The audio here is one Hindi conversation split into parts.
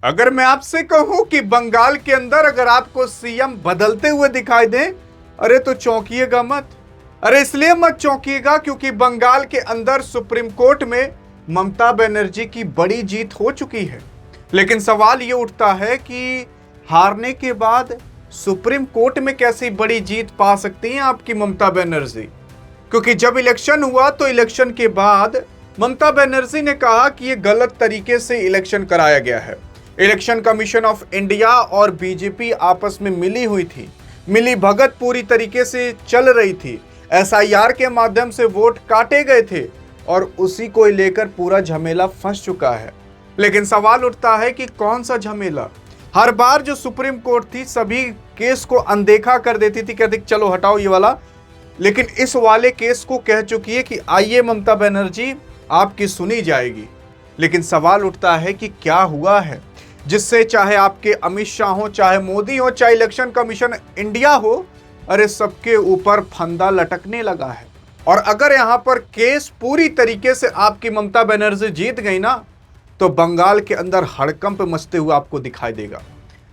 अगर मैं आपसे कहूं कि बंगाल के अंदर अगर आपको सीएम बदलते हुए दिखाई दे, अरे तो चौंकिएगा मत। अरे इसलिए मत चौंकिएगा क्योंकि बंगाल के अंदर सुप्रीम कोर्ट में ममता बनर्जी की बड़ी जीत हो चुकी है। लेकिन सवाल ये उठता है कि हारने के बाद सुप्रीम कोर्ट में कैसी बड़ी जीत पा सकती हैं आपकी ममता बनर्जी? क्योंकि जब इलेक्शन हुआ तो इलेक्शन के बाद ममता बनर्जी ने कहा कि यह गलत तरीके से इलेक्शन कराया गया है। इलेक्शन कमीशन ऑफ इंडिया और बीजेपी आपस में मिली हुई थी, मिली भगत पूरी तरीके से चल रही थी। एसआईआर के माध्यम से वोट काटे गए थे और उसी को लेकर पूरा झमेला फंस चुका है। लेकिन सवाल उठता है कि कौन सा झमेला? हर बार जो सुप्रीम कोर्ट थी सभी केस को अनदेखा कर देती थी, कहती चलो हटाओ ये वाला। लेकिन इस वाले केस को कह चुकी है कि आइए ममता बनर्जी आपकी सुनी जाएगी। लेकिन सवाल उठता है कि क्या हुआ है जिससे चाहे आपके अमित शाह हो, चाहे मोदी हो, चाहे इलेक्शन कमीशन इंडिया हो, अरे सबके ऊपर फंदा लटकने लगा है। और अगर यहां पर केस पूरी तरीके से आपकी ममता बनर्जी जीत गई ना, तो बंगाल के अंदर हड़कंप मचते हुए आपको दिखाई देगा।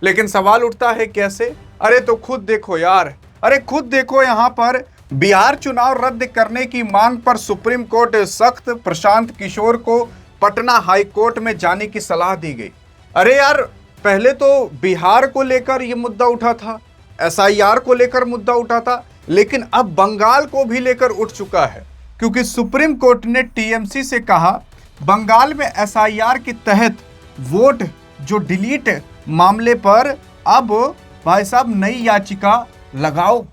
लेकिन सवाल उठता है कैसे? अरे तो खुद देखो यार, अरे खुद देखो, यहां पर बिहार चुनाव रद्द करने की मांग पर सुप्रीम कोर्ट सख्त, प्रशांत किशोर को पटना हाई कोर्ट में जाने की सलाह दी गई। अरे यार, पहले तो बिहार को लेकर यह मुद्दा उठा था, एसआईआर को लेकर मुद्दा उठा था, लेकिन अब बंगाल को भी लेकर उठ चुका है। क्योंकि सुप्रीम कोर्ट ने टीएमसी से कहा बंगाल में एसआईआर के तहत वोट जो डिलीट मामले पर अब भाई साहब नई याचिका लगाओ।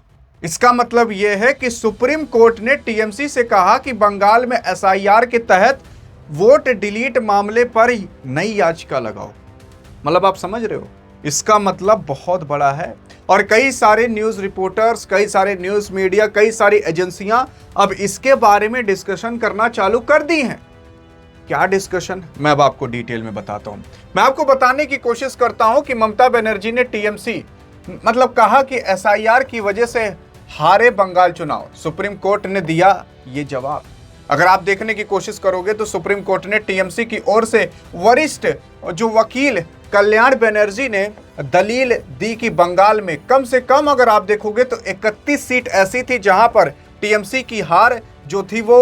इसका मतलब यह है कि सुप्रीम कोर्ट ने टीएमसी से कहा कि बंगाल में एसआईआर के तहत वोट डिलीट मामले पर नई याचिका लगाओ। मतलब आप समझ रहे हो, इसका मतलब बहुत बड़ा है। और कई सारे न्यूज़ रिपोर्टर्स, कई सारे न्यूज़ मीडिया, कई सारी एजेंसियां अब इसके बारे में डिस्कशन करना चालू कर दी हैं। क्या डिस्कशन, मैं अब आपको डिटेल में बताता हूं। मैं आपको बताने की कोशिश करता हूं कि ममता बनर्जी ने टीएमसी मतलब कहा कि एसआईआर की वजह से हारे बंगाल चुनाव। सुप्रीम कोर्ट ने दिया ये जवाब। अगर आप देखने की कोशिश करोगे तो सुप्रीम कोर्ट ने टीएमसी की ओर से वरिष्ठ जो वकील कल्याण बनर्जी ने दलील दी कि बंगाल में कम से कम अगर आप देखोगे तो 31 सीट ऐसी थी जहां पर टीएमसी की हार जो थी वो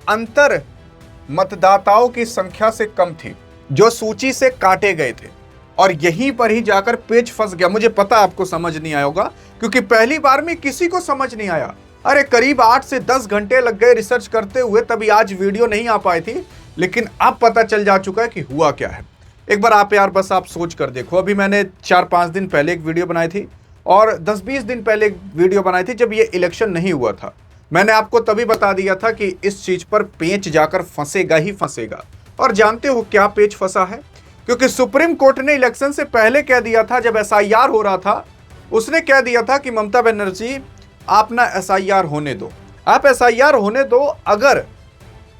अंतर मतदाताओं की संख्या से कम थी, जो सूची से काटे गए थे। और यहीं पर ही जाकर पेच फंस गया। मुझे पता आपको समझ नहीं आया होगा क्योंकि पहली बार में किसी को समझ नहीं आया। अरे करीब 8 से 10 घंटे लग गए रिसर्च करते हुए, तभी आज वीडियो नहीं आ पाई थी। लेकिन अब पता चल जा चुका है कि हुआ क्या है। एक बार आप यार बस आप सोच कर देखो। अभी मैंने 4-5 दिन पहले एक वीडियो बनाई थी और 10-20 दिन पहले एक वीडियो बनाई थी जब ये इलेक्शन नहीं हुआ था। मैंने आपको तभी बता दिया था कि इस चीज पर पेच जाकर फंसेगा ही फंसेगा। और जानते हो क्या पेच फंसा है? क्योंकि सुप्रीम कोर्ट ने इलेक्शन से पहले कह दिया था, जब एसआईआर हो रहा था, उसने कह दिया था कि ममता बनर्जी आप ना एसआईआर होने दो, आप एसआईआर होने दो। अगर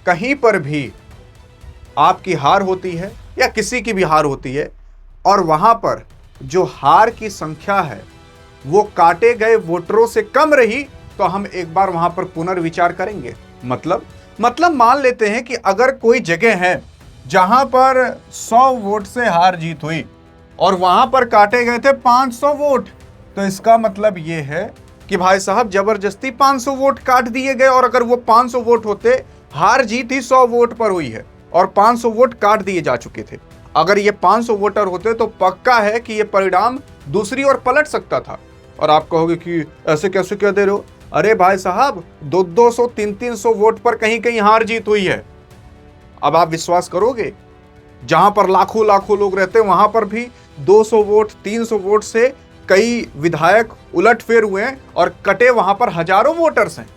कहीं पर भी आपकी हार होती है या किसी की भी हार होती है और वहां पर जो हार की संख्या है वो काटे गए वोटरों से कम रही, तो हम एक बार वहां पर पुनर्विचार करेंगे। मतलब मान लेते हैं कि अगर कोई जगह है जहां पर 100 वोट से हार जीत हुई और वहां पर काटे गए थे 500 वोट, तो इसका मतलब यह है कि भाई साहब जबरदस्ती 500 वोट काट दिए गए। और अगर वो 500 वोट होते, हार जीत ही 100 वोट पर हुई है और 500 वोट काट दिए जा चुके थे। अगर ये 500 वोटर होते तो पक्का है कि ये परिणाम दूसरी ओर पलट सकता था। और आप कहोगे कि ऐसे कैसे कह दे रहे हो? अरे भाई साहब 200, 300 वोट पर कहीं कहीं हार जीत हुई है। अब आप विश्वास करोगे, जहां पर लाखों लाखों लोग रहते हैं वहां पर भी 200 वोट, 300 वोट से कई विधायक उलटफेर हुए हैं और कटे वहां पर हजारों वोटर्स हैं।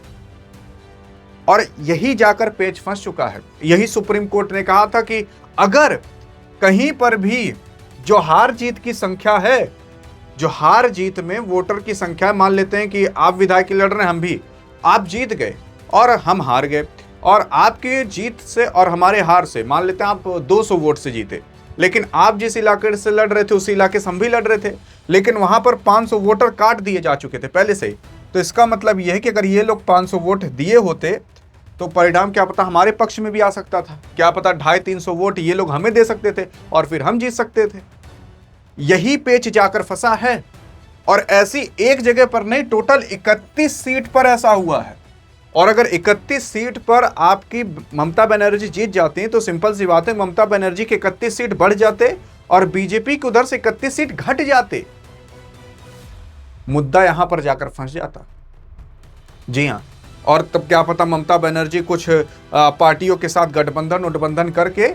और यही जाकर पेच फंस चुका है। यही सुप्रीम कोर्ट ने कहा था कि अगर कहीं पर भी जो हार जीत की संख्या है, जो हार जीत में वोटर की संख्या, मान लेते हैं कि आप विधायक लड़ रहे हैं, हम भी, आप जीत गए और हम हार गए, और आपके जीत से और हमारे हार से मान लेते हैं आप 200 वोट से जीते, लेकिन आप जिस इलाके से लड़ रहे थे उस इलाके से हम भी लड़ रहे थे, लेकिन वहां पर 500 वोटर काट दिए जा चुके थे पहले से ही। तो इसका मतलब यह है कि अगर ये लोग 500 वोट दिए होते तो परिणाम क्या पता हमारे पक्ष में भी आ सकता था। क्या पता 250-300 वोट ये लोग हमें दे सकते थे और फिर हम जीत सकते थे। यही पेच जाकर फंसा है। और ऐसी एक जगह पर नहीं, टोटल 31 सीट पर ऐसा हुआ है। और अगर 31 सीट पर आपकी ममता बनर्जी जीत जाती हैं तो सिंपल सी बात है, ममता बनर्जी के 31 सीट बढ़ जाते और बीजेपी के उधर से 31 सीट घट जाते, मुद्दा यहां पर जाकर फंस जाता। जी हां, और तब क्या पता ममता बनर्जी कुछ पार्टियों के साथ गठबंधन उठबंधन करके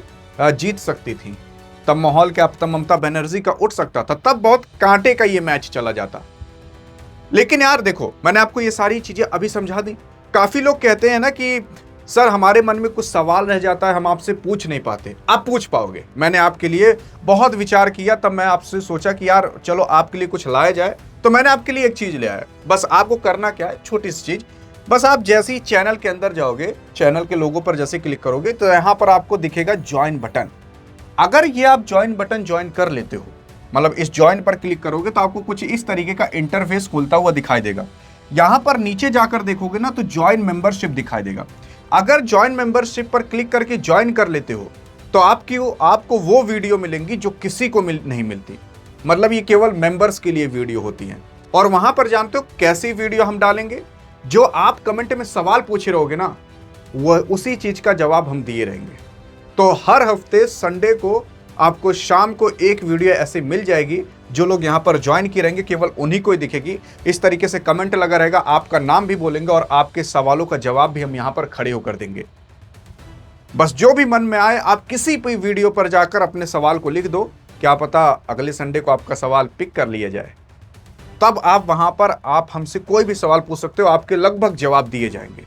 जीत सकती थी। तब माहौल क्या पता ममता बनर्जी का उठ सकता था, तब बहुत कांटे का ये मैच चला जाता। लेकिन यार देखो, मैंने आपको ये सारी चीजें अभी समझा दी। काफी लोग कहते हैं ना कि सर हमारे मन में कुछ सवाल रह जाता है, हम आपसे पूछ नहीं पाते। आप पूछ पाओगे। मैंने आपके लिए बहुत विचार किया, तब मैं आपसे सोचा कि यार चलो आपके लिए कुछ लाया जाए, तो मैंने आपके लिए एक चीज ले आया। बस आपको करना क्या है, छोटी सी चीज, बस आप जैसे ही चैनल के अंदर जाओगे, चैनल के लोगो पर जैसे क्लिक करोगे तो यहां पर आपको दिखेगा ज्वाइन बटन। अगर ये आप ज्वाइन बटन ज्वाइन कर लेते हो, मतलब इस ज्वाइन पर क्लिक करोगे तो आपको कुछ इस तरीके का इंटरफेस खुलता हुआ दिखाई देगा। यहां पर नीचे जाकर देखोगे ना तो ज्वाइन मेंबरशिप दिखाई देगा। अगर ज्वाइन मेंबरशिप पर क्लिक करके ज्वाइन कर लेते हो तो आपको वो वीडियो मिलेंगी जो किसी को नहीं मिलती। मतलब ये केवल मेंबर्स के लिए वीडियो होती है। और वहां पर जानते हो कैसी वीडियो हम डालेंगे, जो आप कमेंट में सवाल पूछे रहोगे ना, वह उसी चीज का जवाब हम दिए रहेंगे। तो हर हफ्ते संडे को आपको शाम को एक वीडियो ऐसे मिल जाएगी। जो लोग यहां पर ज्वाइन किए रहेंगे केवल उन्हीं को ही दिखेगी। इस तरीके से कमेंट लगा रहेगा, आपका नाम भी बोलेंगे और आपके सवालों का जवाब भी हम यहां पर खड़े होकर देंगे। बस जो भी मन में आए आप किसी भी वीडियो पर जाकर अपने सवाल को लिख दो, क्या पता अगले संडे को आपका सवाल पिक कर लिया जाए। तब आप वहां पर आप हमसे कोई भी सवाल पूछ सकते हो, आपके लगभग जवाब दिए जाएंगे।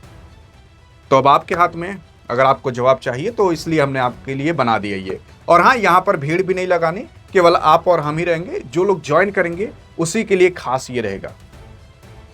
तो अब आपके हाथ में, अगर आपको जवाब चाहिए तो इसलिए हमने आपके लिए बना दिया ये। और हाँ, यहां पर भीड़ भी नहीं लगानी, केवल आप और हम ही रहेंगे। जो लोग ज्वाइन करेंगे उसी के लिए खास ये रहेगा,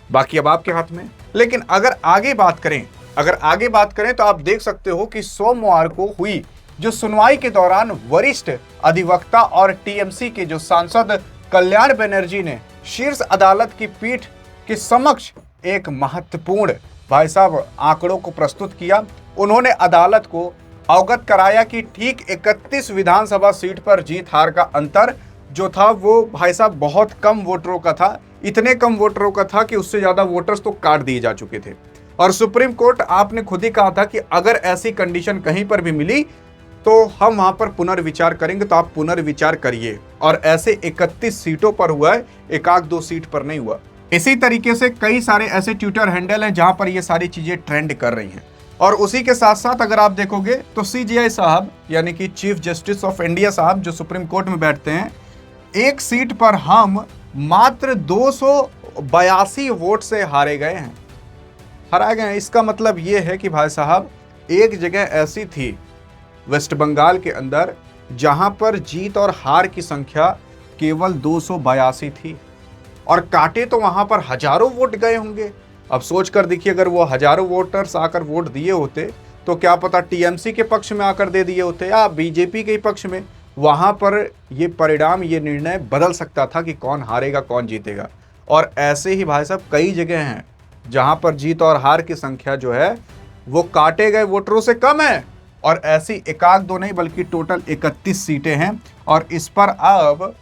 बाकी अब आपके हाथ में। लेकिन अगर आगे बात करें तो आप देख सकते हो कि सोमवार को हुई जो सुनवाई के दौरान वरिष्ठ अधिवक्ता और टीएमसी के जो सांसद कल्याण बनर्जी ने शीर्ष अदालत की पीठ के समक्ष एक महत्वपूर्ण भाई साहब आंकड़ों को प्रस्तुत किया। उन्होंने अदालत को अवगत कराया कि ठीक 31 विधानसभा सीट पर जीत हार का अंतर जो था वो भाई साहब बहुत कम वोटरों का था। इतने कम वोटरों का था कि उससे ज्यादा वोटर्स तो काट दिए जा चुके थे। और सुप्रीम कोर्ट आपने खुद ही कहा था कि अगर ऐसी कंडीशन कहीं पर भी मिली तो हम वहां पर पुनर्विचार करेंगे। तो आप पुनर्विचार करिए। और ऐसे 31 सीटों पर हुआ है, एक आध दो सीट पर नहीं हुआ। इसी तरीके से कई सारे ऐसे ट्विटर हैंडल हैं जहां पर ये सारी चीजें ट्रेंड कर रही हैं। और उसी के साथ साथ अगर आप देखोगे तो सीजेआई साहब यानी कि चीफ जस्टिस ऑफ इंडिया साहब जो सुप्रीम कोर्ट में बैठते हैं, एक सीट पर हम मात्र 282 वोट से हराए गए हैं। इसका मतलब ये है कि भाई साहब एक जगह ऐसी थी वेस्ट बंगाल के अंदर जहां पर जीत और हार की संख्या केवल 282 थी और काटे तो वहां पर हजारों वोट गए होंगे। अब सोच कर देखिए, अगर वो हजारों वोटर्स आकर वोट दिए होते तो क्या पता टीएमसी के पक्ष में आकर दे दिए होते या बीजेपी के पक्ष में। वहां पर ये परिणाम, ये निर्णय बदल सकता था कि कौन हारेगा कौन जीतेगा। और ऐसे ही भाई साहब कई जगह हैं जहां पर जीत और हार की संख्या जो है वो काटे गए वोटरों से कम है। और ऐसी एकाक दो नहीं बल्कि टोटल 31 सीटें हैं। और इस पर अब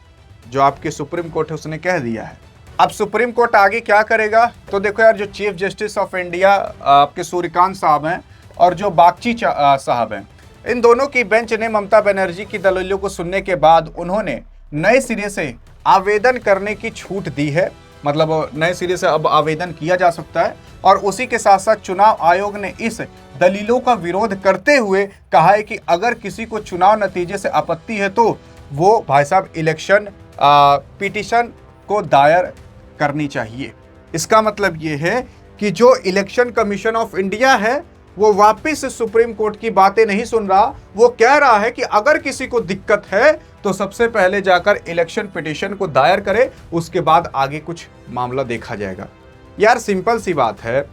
जो आपके सुप्रीम कोर्ट है उसने कह दिया है। अब सुप्रीम कोर्ट आगे क्या करेगा तो देखो यार, जो चीफ जस्टिस ऑफ इंडिया आपके सूर्यकांत साहब हैं और जो बागची साहब हैं, इन दोनों की बेंच ने ममता बनर्जी की दलीलों को सुनने के बाद उन्होंने नए सिरे से आवेदन करने की छूट दी है। मतलब नए सिरे से अब आवेदन किया जा सकता है। और उसी के साथ साथ चुनाव आयोग ने इस दलीलों का विरोध करते हुए कहा है कि अगर किसी को चुनाव नतीजे से आपत्ति है तो वो भाई साहब इलेक्शन पिटीशन को दायर करनी चाहिए। इसका मतलब ये है कि जो इलेक्शन कमीशन ऑफ इंडिया है वो वापस सुप्रीम कोर्ट की बातें नहीं सुन रहा। वो कह रहा है कि अगर किसी को दिक्कत है तो सबसे पहले जाकर इलेक्शन पिटीशन को दायर करे, उसके बाद आगे कुछ मामला देखा जाएगा। यार सिंपल सी बात है,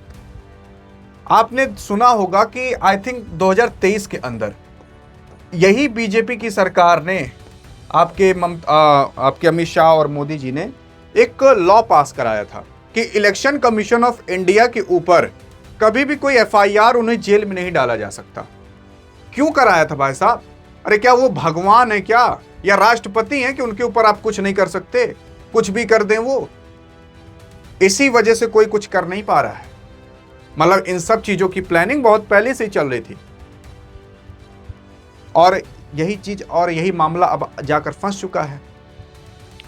आपने सुना होगा कि आई थिंक 2023 के अंदर यही बीजेपी की सरकार ने आपके अमित शाह और मोदी जी ने एक लॉ पास कराया था कि इलेक्शन कमीशन ऑफ इंडिया के ऊपर कभी भी कोई एफआईआर उन्हें जेल में नहीं डाला जा सकता। क्यों कराया था भाई साहब? अरे क्या वो भगवान है क्या, या राष्ट्रपति हैं कि उनके ऊपर आप कुछ नहीं कर सकते, कुछ भी कर दें वो? इसी वजह से कोई कुछ कर नहीं पा रहा है। मतलब इन सब चीजों की प्लानिंग बहुत पहले से ही चल रही थी, और यही चीज और यही मामला अब जाकर फंस चुका है।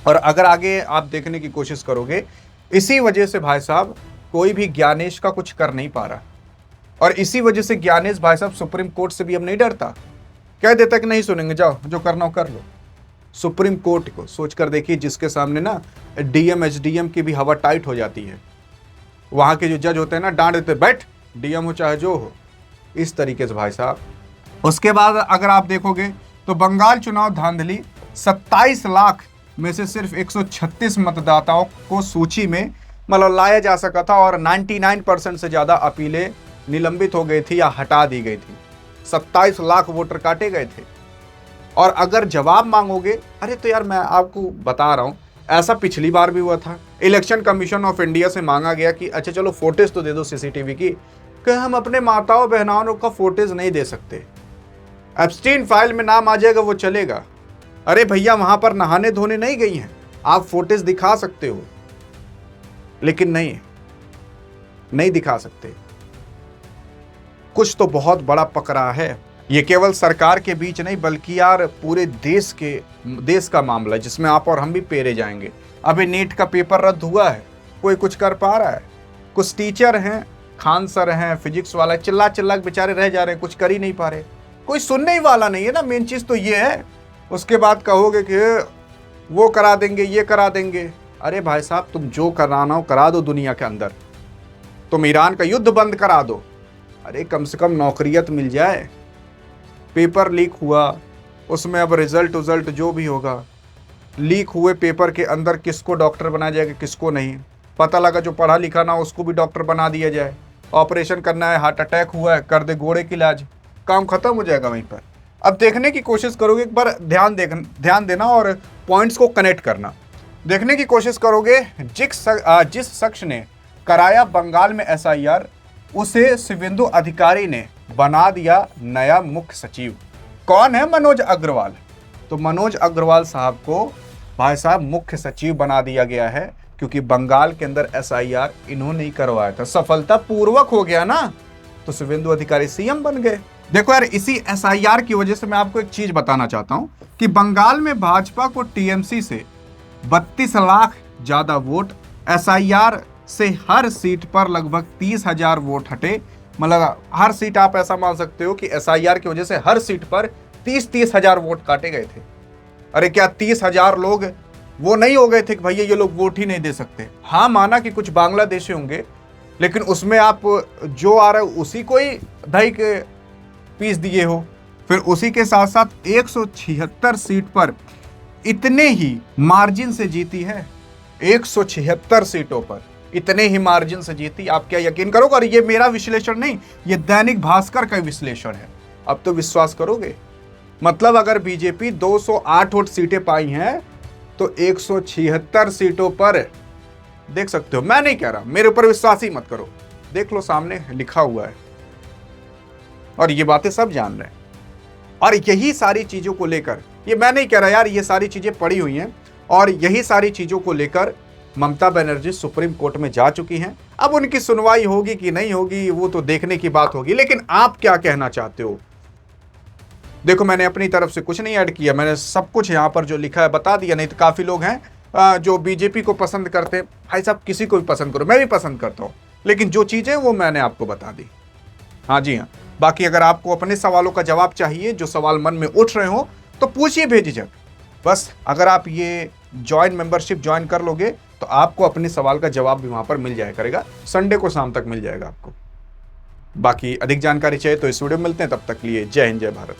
और अगर आगे आप देखने की कोशिश करोगे, इसी वजह से भाई साहब कोई भी ज्ञानेश का कुछ कर नहीं पा रहा, और इसी वजह से ज्ञानेश भाई साहब सुप्रीम कोर्ट से भी अब नहीं डरता, कह देता कि नहीं सुनेंगे, जाओ जो करना हो कर लो। सुप्रीम कोर्ट को सोच कर देखिए, जिसके सामने ना डीएम एसडीएम की भी हवा टाइट हो जाती है, वहां के जो जज होते हैं ना डांट देते, बैठ डीएम हो चाहे जो हो, इस तरीके से भाई साहब। उसके बाद अगर आप देखोगे तो बंगाल चुनाव धांधली, 27 लाख में से सिर्फ 136 मतदाताओं को सूची में मतलब लाया जा सका था, और 99% से ज्यादा अपीलें निलंबित हो गई थी या हटा दी गई थी। 27 लाख वोटर काटे गए थे। और अगर जवाब मांगोगे, अरे तो यार मैं आपको बता रहा हूं, ऐसा पिछली बार भी हुआ था। इलेक्शन कमीशन ऑफ इंडिया से मांगा गया कि अच्छा चलो फोटेज तो दे दो सीसीटीवी की, कि हम अपने माताओं बहनों का फोटेज नहीं दे सकते, एब्स्टीन फाइल में नाम आ जाएगा वो चलेगा। अरे भैया वहां पर नहाने धोने नहीं गई हैं, आप फोटेज दिखा सकते हो, लेकिन नहीं दिखा सकते। कुछ तो बहुत बड़ा पकड़ा है। ये केवल सरकार के बीच नहीं बल्कि यार पूरे देश का मामला है, जिसमें आप और हम भी पेरे जाएंगे। अभी नीट का पेपर रद्द हुआ है, कोई कुछ कर पा रहा है? कुछ टीचर हैं, खान सर हैं, फिजिक्स वाला, चिल्ला चिल्ला बेचारे रह जा रहे हैं, कुछ कर ही नहीं पा रहे, कोई सुनने ही वाला नहीं है ना। मेन चीज तो ये है। उसके बाद कहोगे कि वो करा देंगे, ये करा देंगे। अरे भाई साहब, तुम जो कराना हो करा दो दुनिया के अंदर, तुम ईरान का युद्ध बंद करा दो, अरे कम से कम नौकरियत मिल जाए। पेपर लीक हुआ, उसमें अब रिजल्ट जो भी होगा, लीक हुए पेपर के अंदर किसको डॉक्टर बनाया जाएगा, किसको नहीं पता लगा। जो पढ़ा लिखा ना उसको भी डॉक्टर बना दिया जाए। ऑपरेशन करना है, हार्ट अटैक हुआ है, कर दे घोड़े की इलाज, काम खत्म हो जाएगा वहीं पर। अब देखने की कोशिश करोगे, एक बार ध्यान देना और पॉइंट्स को कनेक्ट करना। देखने की कोशिश करोगे, जिस शख्स ने कराया बंगाल में एसआईआर, उसे शुभेंदु अधिकारी ने बना दिया नया मुख्य सचिव। कौन है? मनोज अग्रवाल। तो मनोज अग्रवाल साहब को भाई साहब मुख्य सचिव बना दिया गया है, क्योंकि बंगाल के अंदर एसआईआर इन्होंने ही करवाया था, सफलतापूर्वक हो गया ना, तो शुभेंदु अधिकारी सीएम बन गए। देखो यार, इसी एसआईआर की वजह से मैं आपको एक चीज बताना चाहता हूं कि बंगाल में भाजपा को टीएमसी से 32 लाख ज्यादा वोट, एसआईआर से हर सीट पर लगभग 30,000 वोट हटे। मतलब हर सीट आप ऐसा मान सकते हो कि एसआईआर की वजह से हर सीट पर 30,000 वोट काटे गए थे। अरे क्या 30,000 लोग वो नहीं हो गए थे कि भैया ये लोग वोट ही नहीं दे सकते? हाँ, माना कि कुछ बांग्लादेशी होंगे, लेकिन उसमें आप जो आ रहा है उसी को ही दही के पीस दिए हो। फिर उसी के साथ साथ 176 सीट पर इतने ही मार्जिन से जीती है, 176 सीटों पर इतने ही मार्जिन से जीती। आप क्या यकीन करोगे? और ये मेरा विश्लेषण नहीं, ये दैनिक भास्कर का विश्लेषण है। अब तो विश्वास करोगे? मतलब अगर बीजेपी 208 वोट सीटें पाई हैं, तो 176 सीटों पर देख सकते हो। मैं नहीं कह रहा, मेरे ऊपर विश्वास ही मत करो, देख लो, सामने लिखा हुआ है और ये बातें सब जान रहे हैं। और यही सारी चीजों को लेकर, ये मैं नहीं कह रहा यार, ये सारी चीजें पड़ी हुई हैं, और यही सारी चीजों को लेकर ममता बनर्जी सुप्रीम कोर्ट में जा चुकी हैं। अब उनकी सुनवाई होगी कि नहीं होगी वो तो देखने की बात होगी, लेकिन आप क्या कहना चाहते हो? देखो, मैंने अपनी तरफ से कुछ नहीं ऐड किया, मैंने सब कुछ यहाँ पर जो लिखा है बता दिया। नहीं तो काफी लोग हैं जो बीजेपी को पसंद करते हैं। भाई साहब, किसी को भी पसंद करो, मैं भी पसंद करता हूँ, लेकिन जो चीजें वो मैंने आपको बता दी। हाँ जी हाँ, बाकी अगर आपको अपने सवालों का जवाब चाहिए, जो सवाल मन में उठ रहे हो, तो पूछिए बेझिझक। बस अगर आप ये मेंबरशिप ज्वाइन कर लोगे, तो आपको अपने सवाल का जवाब भी वहां पर मिल जाया करेगा। संडे को शाम तक मिल जाएगा आपको। बाकी अधिक जानकारी चाहिए तो इस वीडियो में मिलते हैं, तब तक लिए जय हिंद, जय भारत।